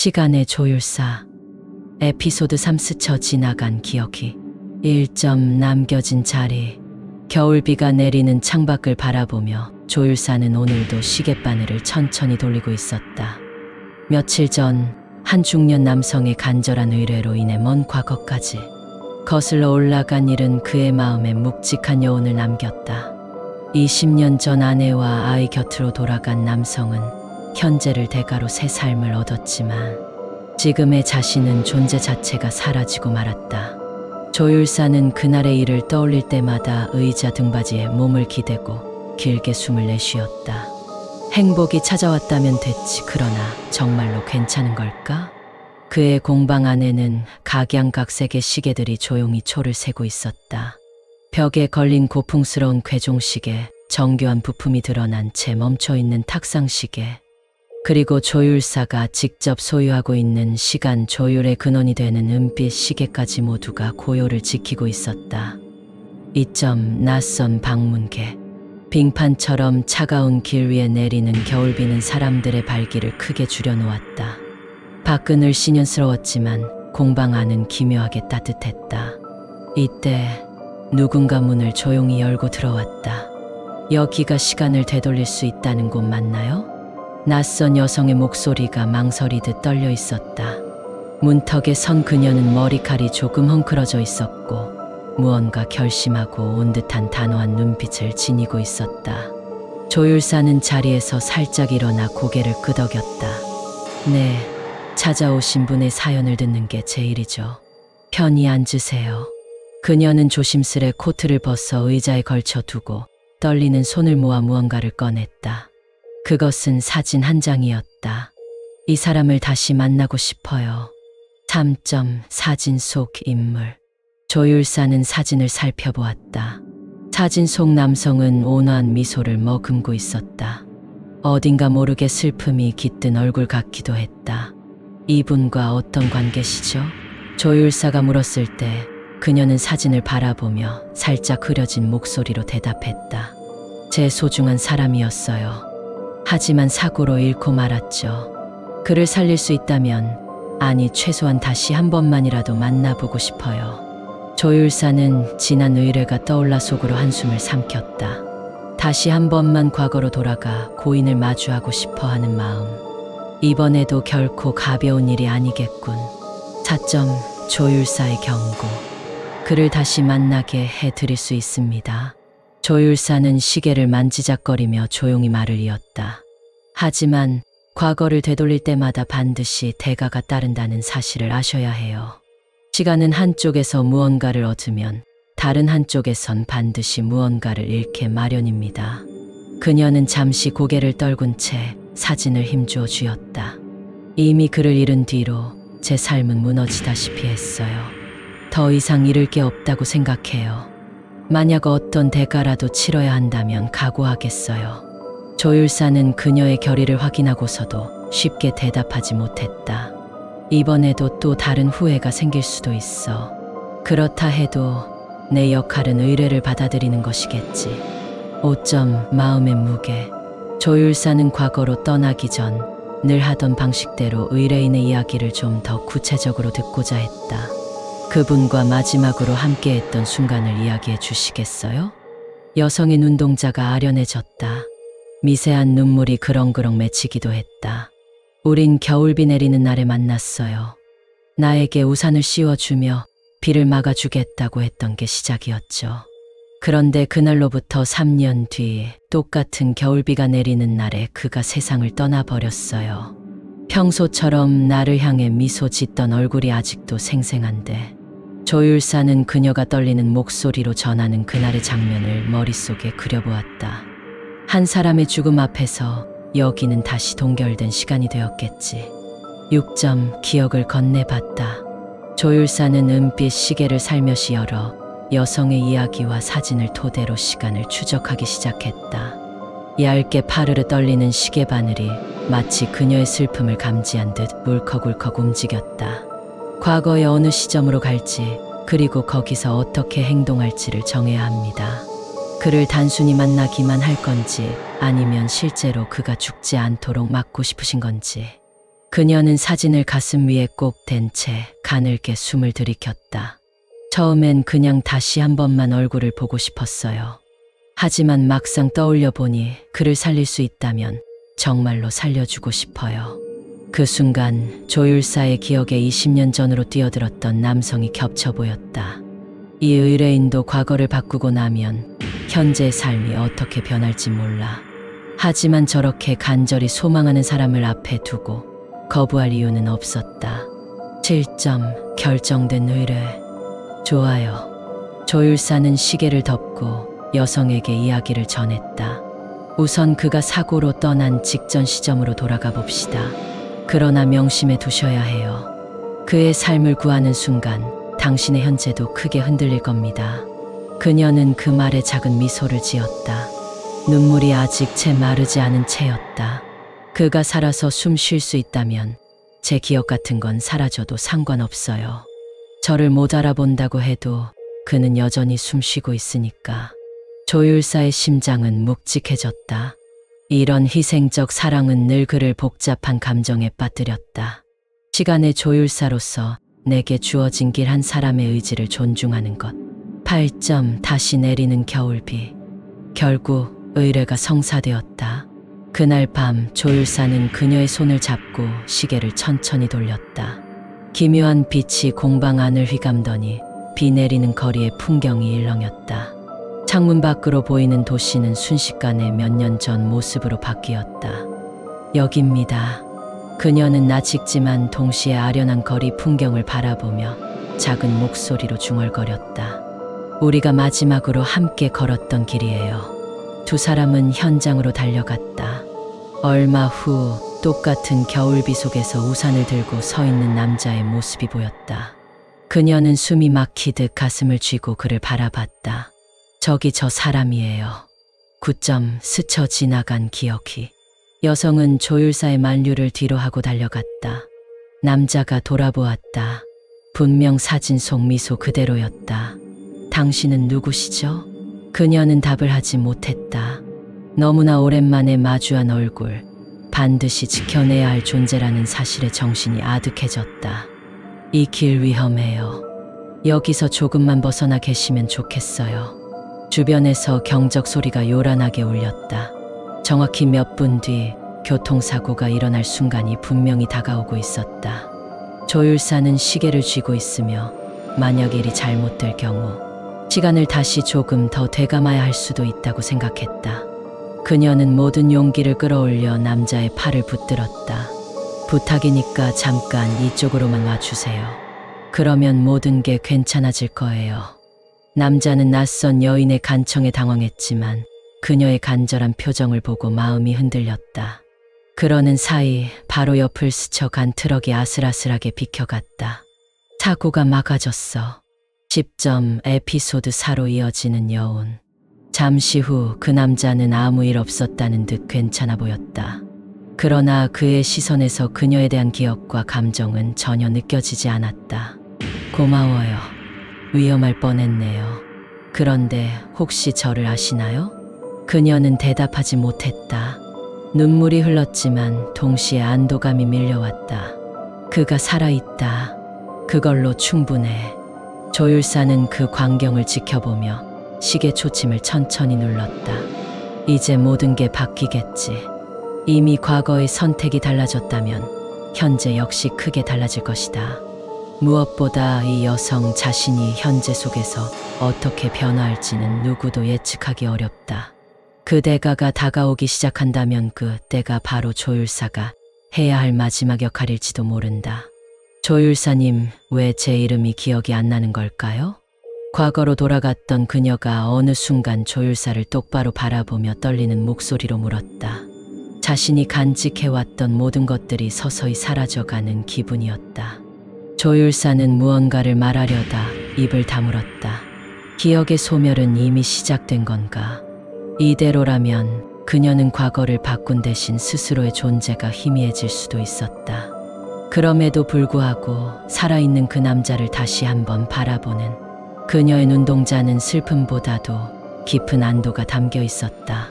시간의 조율사. 에피소드 3 스쳐 지나간 기억이 1점 남겨진 자리. 겨울비가 내리는 창밖을 바라보며 조율사는 오늘도 시계바늘을 천천히 돌리고 있었다. 며칠 전 한 중년 남성의 간절한 의뢰로 인해 먼 과거까지 거슬러 올라간 일은 그의 마음에 묵직한 여운을 남겼다. 20년 전 아내와 아이 곁으로 돌아간 남성은 현재를 대가로 새 삶을 얻었지만 지금의 자신은 존재 자체가 사라지고 말았다. 조율사는 그날의 일을 떠올릴 때마다 의자 등받이에 몸을 기대고 길게 숨을 내쉬었다. 행복이 찾아왔다면 됐지. 그러나 정말로 괜찮은 걸까? 그의 공방 안에는 각양각색의 시계들이 조용히 초를 세고 있었다. 벽에 걸린 고풍스러운 궤종시계, 정교한 부품이 드러난 채 멈춰있는 탁상시계, 그리고 조율사가 직접 소유하고 있는 시간 조율의 근원이 되는 은빛 시계까지 모두가 고요를 지키고 있었다. 이점 낯선 방문객. 빙판처럼 차가운 길 위에 내리는 겨울비는 사람들의 발길을 크게 줄여놓았다. 밖은 을씨년스러웠지만 공방 안은 기묘하게 따뜻했다. 이때 누군가 문을 조용히 열고 들어왔다. 여기가 시간을 되돌릴 수 있다는 곳 맞나요? 낯선 여성의 목소리가 망설이듯 떨려 있었다. 문턱에 선 그녀는 머리칼이 조금 헝클어져 있었고 무언가 결심하고 온 듯한 단호한 눈빛을 지니고 있었다. 조율사는 자리에서 살짝 일어나 고개를 끄덕였다. 네, 찾아오신 분의 사연을 듣는 게 제 일이죠. 편히 앉으세요. 그녀는 조심스레 코트를 벗어 의자에 걸쳐두고 떨리는 손을 모아 무언가를 꺼냈다. 그것은 사진 한 장이었다. 이 사람을 다시 만나고 싶어요. 3점 사진 속 인물. 조율사는 사진을 살펴보았다. 사진 속 남성은 온화한 미소를 머금고 있었다. 어딘가 모르게 슬픔이 깃든 얼굴 같기도 했다. 이분과 어떤 관계시죠? 조율사가 물었을 때 그녀는 사진을 바라보며 살짝 흐려진 목소리로 대답했다. 제 소중한 사람이었어요. 하지만 사고로 잃고 말았죠. 그를 살릴 수 있다면, 아니 최소한 다시 한 번만이라도 만나보고 싶어요. 조율사는 지난 의뢰가 떠올라 속으로 한숨을 삼켰다. 다시 한 번만 과거로 돌아가 고인을 마주하고 싶어 하는 마음. 이번에도 결코 가벼운 일이 아니겠군. 4점 조율사의 경고. 그를 다시 만나게 해드릴 수 있습니다. 조율사는 시계를 만지작거리며 조용히 말을 이었다. 하지만 과거를 되돌릴 때마다 반드시 대가가 따른다는 사실을 아셔야 해요. 시간은 한쪽에서 무언가를 얻으면 다른 한쪽에선 반드시 무언가를 잃게 마련입니다. 그녀는 잠시 고개를 떨군 채 사진을 힘주어 쥐었다. 이미 그를 잃은 뒤로 제 삶은 무너지다시피 했어요. 더 이상 잃을 게 없다고 생각해요. 만약 어떤 대가라도 치러야 한다면 각오하겠어요. 조율사는 그녀의 결의를 확인하고서도 쉽게 대답하지 못했다. 이번에도 또 다른 후회가 생길 수도 있어. 그렇다 해도 내 역할은 의뢰를 받아들이는 것이겠지. 5점 마음의 무게. 조율사는 과거로 떠나기 전 늘 하던 방식대로 의뢰인의 이야기를 좀 더 구체적으로 듣고자 했다. 그분과 마지막으로 함께했던 순간을 이야기해 주시겠어요? 여성의 눈동자가 아련해졌다. 미세한 눈물이 그렁그렁 맺히기도 했다. 우린 겨울비 내리는 날에 만났어요. 나에게 우산을 씌워주며 비를 막아주겠다고 했던 게 시작이었죠. 그런데 그날로부터 3년 뒤 똑같은 겨울비가 내리는 날에 그가 세상을 떠나버렸어요. 평소처럼 나를 향해 미소 짓던 얼굴이 아직도 생생한데 조율사는 그녀가 떨리는 목소리로 전하는 그날의 장면을 머릿속에 그려보았다. 한 사람의 죽음 앞에서 여기는 다시 동결된 시간이 되었겠지. 6점 기억을 건네봤다. 조율사는 은빛 시계를 살며시 열어 여성의 이야기와 사진을 토대로 시간을 추적하기 시작했다. 얇게 파르르 떨리는 시계 바늘이 마치 그녀의 슬픔을 감지한 듯 울컥울컥 움직였다. 과거의 어느 시점으로 갈지, 그리고 거기서 어떻게 행동할지를 정해야 합니다. 그를 단순히 만나기만 할 건지 아니면 실제로 그가 죽지 않도록 막고 싶으신 건지. 그녀는 사진을 가슴 위에 꼭 댄 채 가늘게 숨을 들이켰다. 처음엔 그냥 다시 한 번만 얼굴을 보고 싶었어요. 하지만 막상 떠올려 보니 그를 살릴 수 있다면 정말로 살려주고 싶어요. 그 순간 조율사의 기억에 20년 전으로 뛰어들었던 남성이 겹쳐 보였다. 이 의뢰인도 과거를 바꾸고 나면 현재의 삶이 어떻게 변할지 몰라. 하지만 저렇게 간절히 소망하는 사람을 앞에 두고 거부할 이유는 없었다. 7점 결정된 의뢰. 좋아요. 조율사는 시계를 덮고 여성에게 이야기를 전했다. 우선 그가 사고로 떠난 직전 시점으로 돌아가 봅시다. 그러나 명심해 두셔야 해요. 그의 삶을 구하는 순간 당신의 현재도 크게 흔들릴 겁니다. 그녀는 그 말에 작은 미소를 지었다. 눈물이 아직 채 마르지 않은 채였다. 그가 살아서 숨 쉴 수 있다면 제 기억 같은 건 사라져도 상관없어요. 저를 못 알아본다고 해도 그는 여전히 숨 쉬고 있으니까. 조율사의 심장은 묵직해졌다. 이런 희생적 사랑은 늘 그를 복잡한 감정에 빠뜨렸다. 시간의 조율사로서 내게 주어진 길 한 사람의 의지를 존중하는 것. 8점 다시 내리는 겨울비. 결국 의뢰가 성사되었다. 그날 밤 조율사는 그녀의 손을 잡고 시계를 천천히 돌렸다. 기묘한 빛이 공방 안을 휘감더니 비 내리는 거리의 풍경이 일렁였다. 창문 밖으로 보이는 도시는 순식간에 몇 년 전 모습으로 바뀌었다. 여기입니다. 그녀는 나직지만 동시에 아련한 거리 풍경을 바라보며 작은 목소리로 중얼거렸다. 우리가 마지막으로 함께 걸었던 길이에요. 두 사람은 현장으로 달려갔다. 얼마 후 똑같은 겨울비 속에서 우산을 들고 서 있는 남자의 모습이 보였다. 그녀는 숨이 막히듯 가슴을 쥐고 그를 바라봤다. 저기 저 사람이에요. 9점 스쳐 지나간 기억이. 여성은 조율사의 만류를 뒤로 하고 달려갔다. 남자가 돌아보았다. 분명 사진 속 미소 그대로였다. 당신은 누구시죠? 그녀는 답을 하지 못했다. 너무나 오랜만에 마주한 얼굴, 반드시 지켜내야 할 존재라는 사실에 정신이 아득해졌다. 이 길 위험해요. 여기서 조금만 벗어나 계시면 좋겠어요. 주변에서 경적 소리가 요란하게 울렸다. 정확히 몇 분 뒤 교통사고가 일어날 순간이 분명히 다가오고 있었다. 조율사는 시계를 쥐고 있으며 만약 일이 잘못될 경우 시간을 다시 조금 더 되감아야 할 수도 있다고 생각했다. 그녀는 모든 용기를 끌어올려 남자의 팔을 붙들었다. 부탁이니까 잠깐 이쪽으로만 와주세요. 그러면 모든 게 괜찮아질 거예요. 남자는 낯선 여인의 간청에 당황했지만 그녀의 간절한 표정을 보고 마음이 흔들렸다. 그러는 사이 바로 옆을 스쳐간 트럭이 아슬아슬하게 비켜갔다. 사고가 막아졌어. 10점 에피소드 4로 이어지는 여운. 잠시 후 그 남자는 아무 일 없었다는 듯 괜찮아 보였다. 그러나 그의 시선에서 그녀에 대한 기억과 감정은 전혀 느껴지지 않았다. 고마워요. 위험할 뻔했네요. 그런데 혹시 저를 아시나요? 그녀는 대답하지 못했다. 눈물이 흘렀지만 동시에 안도감이 밀려왔다. 그가 살아있다. 그걸로 충분해. 조율사는 그 광경을 지켜보며 시계 초침을 천천히 눌렀다. 이제 모든 게 바뀌겠지. 이미 과거의 선택이 달라졌다면 현재 역시 크게 달라질 것이다. 무엇보다 이 여성 자신이 현재 속에서 어떻게 변화할지는 누구도 예측하기 어렵다. 그 대가가 다가오기 시작한다면 그 때가 바로 조율사가 해야 할 마지막 역할일지도 모른다. 조율사님, 왜 제 이름이 기억이 안 나는 걸까요? 과거로 돌아갔던 그녀가 어느 순간 조율사를 똑바로 바라보며 떨리는 목소리로 물었다. 자신이 간직해왔던 모든 것들이 서서히 사라져가는 기분이었다. 조율사는 무언가를 말하려다 입을 다물었다. 기억의 소멸은 이미 시작된 건가? 이대로라면 그녀는 과거를 바꾼 대신 스스로의 존재가 희미해질 수도 있었다. 그럼에도 불구하고 살아있는 그 남자를 다시 한번 바라보는 그녀의 눈동자는 슬픔보다도 깊은 안도가 담겨 있었다.